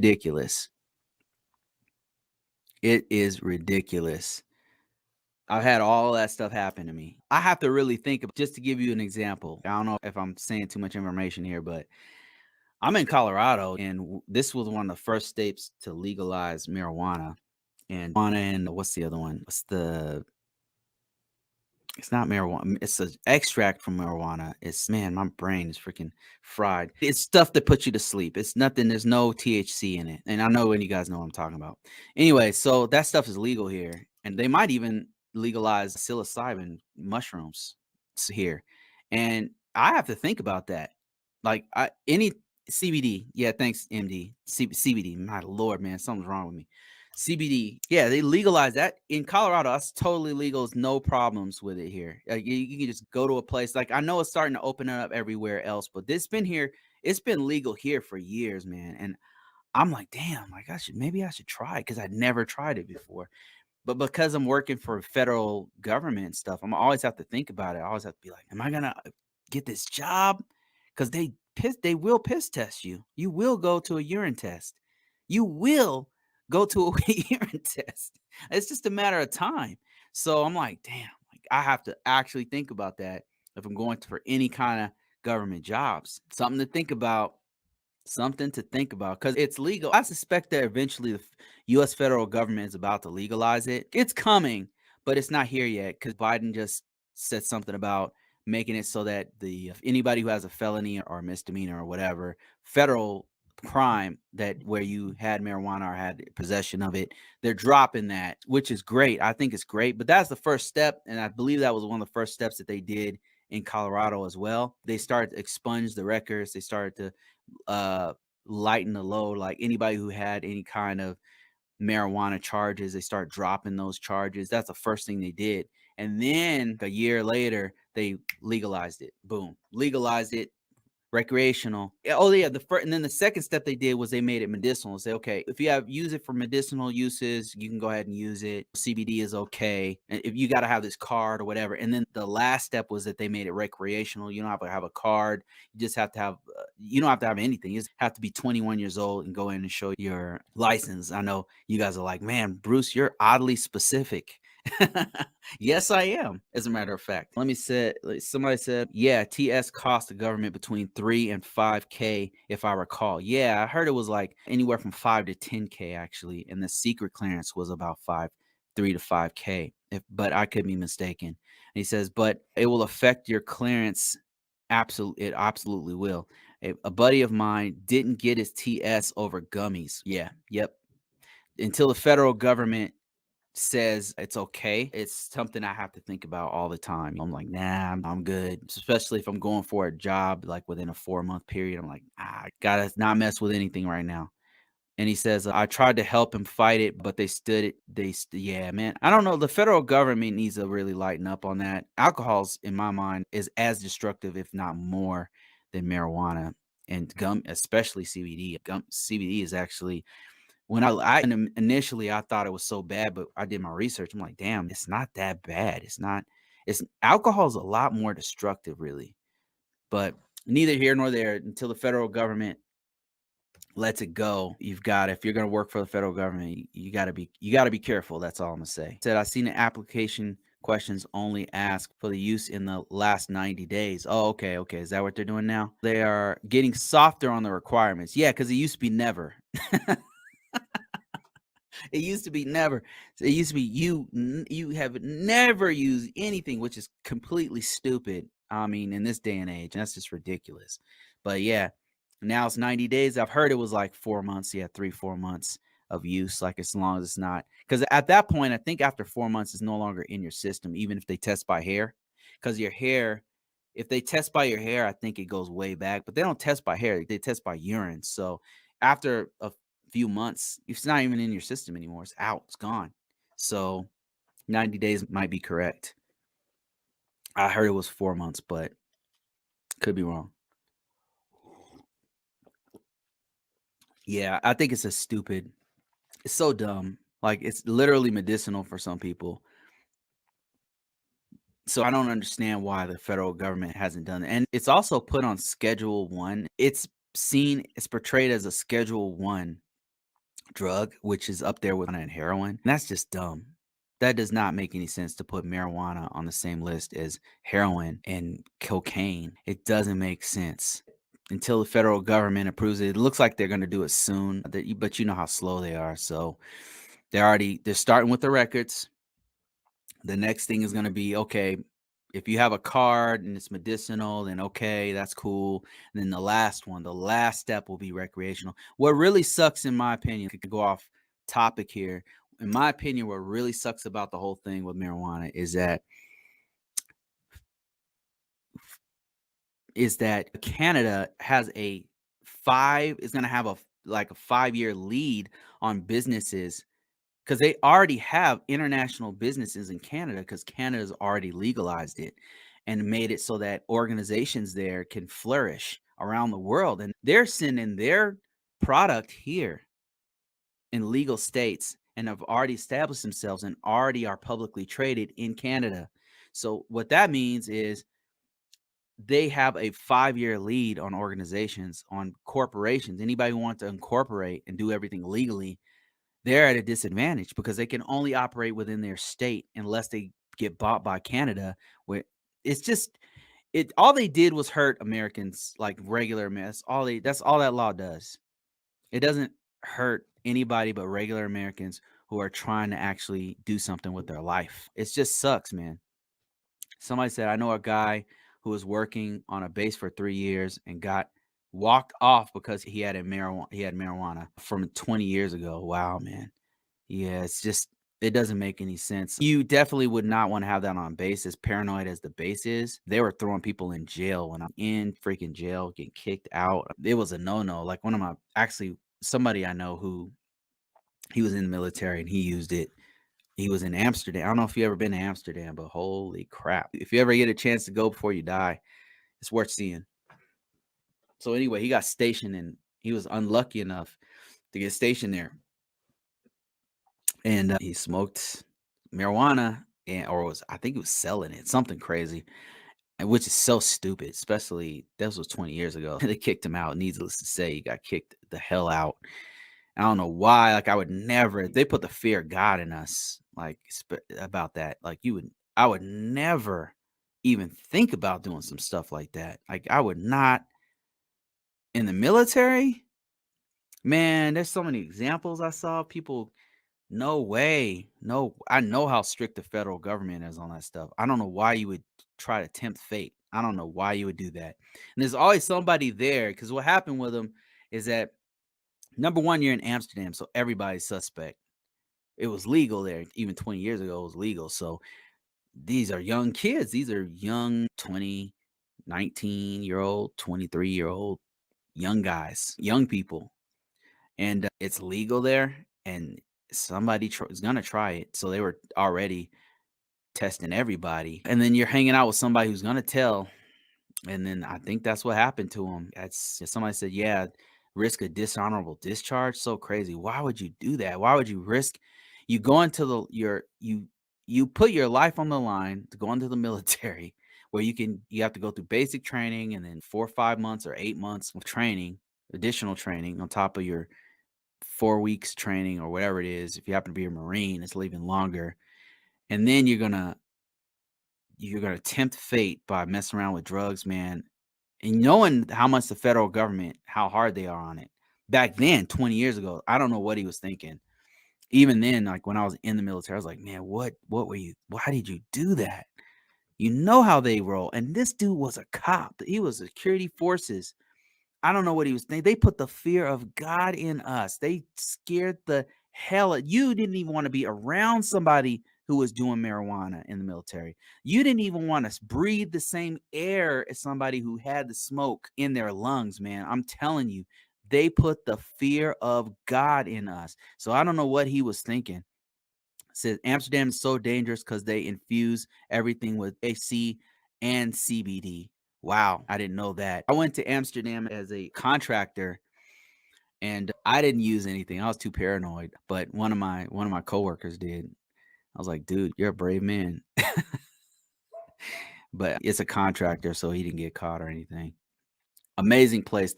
Ridiculous. It is ridiculous. I've had all that stuff happen to me. I have to really think of just to give you an example. I don't know if I'm saying too much information here, but I'm in Colorado, and this was one of the first states to legalize marijuana. And what's the other one? It's not marijuana. It's an extract from marijuana. It's man, my brain is freaking fried. It's stuff that puts you to sleep. It's nothing. There's no THC in it, and I know when you guys know what I'm talking about. Anyway, so that stuff is legal here, and they might even legalize psilocybin mushrooms here. And I have to think about that. Like any CBD. Yeah, thanks, MD. CBD. My lord, man, something's wrong with me. CBD, yeah, they legalized that in Colorado. That's totally legal. There's no problems with it here. You can just go to a place. Like I know it's starting to open up everywhere else, but this been here. It's been legal here for years, man. And I'm like, damn, like maybe I should try it because I'd never tried it before. But because I'm working for federal government and stuff, I'm always have to think about it. I always have to be like, am I gonna get this job? Because they will piss test you. You will go to a urine test. You will go to a urine test. It's just a matter of time. So I'm like, damn, like I have to actually think about that if I'm going for any kind of government jobs. Something to think about. Something to think about because it's legal. I suspect that eventually the U.S. federal government is about to legalize it. It's coming, but it's not here yet because Biden just said something about making it so that if anybody who has a felony or a misdemeanor or whatever federal crime that where you had marijuana or had possession of it, they're dropping that, which is great. I think it's great, but that's the first step, and I believe that was one of the first steps that they did in Colorado as well. They started to expunge the records. They started to uh lighten the load. Like anybody who had any kind of marijuana charges, they start dropping those charges. That's the first thing they did. And then a year later, they legalized it. Boom, legalized it, recreational. Oh yeah, the first and then the second step they did was they made it medicinal. Say, okay, if you use it for medicinal uses, you can go ahead and use it. CBD is okay. And if you got to have this card or whatever. And then the last step was that they made it recreational. You don't have to have a card. You just have to have. You don't have to have anything. You just have to be 21 years old and go in and show your license. I know you guys are like, man, Bruce, you're oddly specific. Yes, I am. As a matter of fact, let me say, somebody said, yeah, TS cost the government between 3 and 5K, if I recall. Yeah, I heard it was like anywhere from 5 to 10K actually, and the secret clearance was about 3 to 5K. But I could be mistaken. And he says, but it will affect your clearance. Absolutely, it absolutely will. A buddy of mine didn't get his TS over gummies. Yeah, yep. Until the federal government says it's okay, it's something I have to think about all the time. I'm like, nah, I'm good. Especially if I'm going for a job like within a 4-month period. I'm like, I gotta not mess with anything right now. And he says, I tried to help him fight it, but they stood it. Yeah, man. I don't know. The federal government needs to really lighten up on that. Alcohol's, in my mind, is as destructive, if not more, than marijuana and gum, especially CBD. CBD is actually when initially I thought it was so bad, but I did my research. I'm like, damn, it's not that bad. It's not. It's alcohol is a lot more destructive, really. But neither here nor there until the federal government lets it go. You've got if you're going to work for the federal government, you got to be careful. That's all I'm gonna say. Said I seen the application questions only ask for the use in the last 90 days. Oh, okay, okay. Is that what they're doing now? They are getting softer on the requirements. Yeah, because it used to be never. It used to be never. It used to be you have never used anything, which is completely stupid. I mean, in this day and age, that's just ridiculous. But yeah, now it's 90 days. I've heard it was like 4 months. Yeah, 3-4 months of use. Like as long as it's not, because at that point, I think after 4 months, it's no longer in your system, even if they test by hair, because your hair. If they test by your hair, I think it goes way back, but they don't test by hair. They test by urine. So after a few months, it's not even in your system anymore. It's out, it's gone. So 90 days might be correct. I heard it was 4 months, but could be wrong. Yeah, I think it's it's so dumb. Like it's literally medicinal for some people. So I don't understand why the federal government hasn't done it. And it's also put on Schedule 1. It's portrayed as a Schedule 1 drug, which is up there with marijuana and heroin. And that's just dumb. That does not make any sense to put marijuana on the same list as heroin and cocaine. It doesn't make sense until the federal government approves it. It looks like they're going to do it soon, but you know how slow they are. So they're starting with the records. The next thing is going to be, okay, if you have a card and it's medicinal, then okay, that's cool. And then the last step will be recreational. What really sucks, in my opinion, could go off topic here. In my opinion, what really sucks about the whole thing with marijuana is that Canada has is going to have a 5-year lead on businesses because they already have international businesses in Canada because Canada's already legalized it and made it so that organizations there can flourish around the world. And they're sending their product here in legal states and have already established themselves and already are publicly traded in Canada. So what that means is they have a 5-year lead on organizations, on corporations. Anybody who wants to incorporate and do everything legally, they're at a disadvantage because they can only operate within their state unless they get bought by Canada. Where it's just it all they did was hurt Americans, like regular mess. That's all that law does. It doesn't hurt anybody but regular Americans who are trying to actually do something with their life. It just sucks, man. Somebody said, I know a guy who was working on a base for 3 years and got walked off because he had marijuana from 20 years ago. Wow, man. Yeah, it's just it doesn't make any sense. You definitely would not want to have that on base. As paranoid as the base is, they were throwing people in jail when I'm in freaking jail, getting kicked out. It was a no-no. Like one of my actually somebody I know who he was in the military and he used it. He was in Amsterdam. I don't know if you ever been to Amsterdam, but holy crap. If you ever get a chance to go before you die, it's worth seeing. So anyway, he got stationed and he was unlucky enough to get stationed there. And he smoked marijuana or was I think he was selling it, something crazy, and which is so stupid, especially this was 20 years ago. They kicked him out. Needless to say, he got kicked the hell out. I don't know why. Like I would never. They put the fear of God in us, like about that. Like I would never even think about doing some stuff like that. Like I would not in the military. Man, there's so many examples I saw. People no way. No, I know how strict the federal government is on that stuff. I don't know why you would try to tempt fate. I don't know why you would do that. And there's always somebody there because what happened with them is that number one, you're in Amsterdam, so everybody's suspect. It was legal there. Even 20 years ago, it was legal. So these are young kids. These are young 20, 19-year-old, 23-year-old young guys, young people and it's legal there, and somebody is gonna try it. So they were already testing everybody, and then you're hanging out with somebody who's gonna tell, and then I think that's what happened to him. That's somebody said, "Yeah, risk a dishonorable discharge." So crazy. Why would you do that? Why would you risk you go into the your you put your life on the line to go into the military where you have to go through basic training and then 4 or 5 months or 8 months of training, additional training on top of your 4 weeks training or whatever it is. If you happen to be a Marine, it's even longer. And then you're gonna tempt fate by messing around with drugs, man. And knowing how much the federal government, how hard they are on it. Back then, 20 years ago, I don't know what he was thinking. Even then, like when I was in the military, I was like, man, what were you why did you do that? You know how they roll. And this dude was a cop. He was security forces. I don't know what he was thinking. They put the fear of God in us. They scared the hell out you didn't even want to be around somebody who was doing marijuana in the military. You didn't even want to breathe the same air as somebody who had the smoke in their lungs, man. I'm telling you, they put the fear of God in us. So I don't know what he was thinking. Says Amsterdam is so dangerous because they infuse everything with AC and CBD. Wow, I didn't know that. I went to Amsterdam as a contractor and I didn't use anything. I was too paranoid, but one of my coworkers did. I was like, "Dude, you're a brave man." But it's a contractor, so he didn't get caught or anything. Amazing place.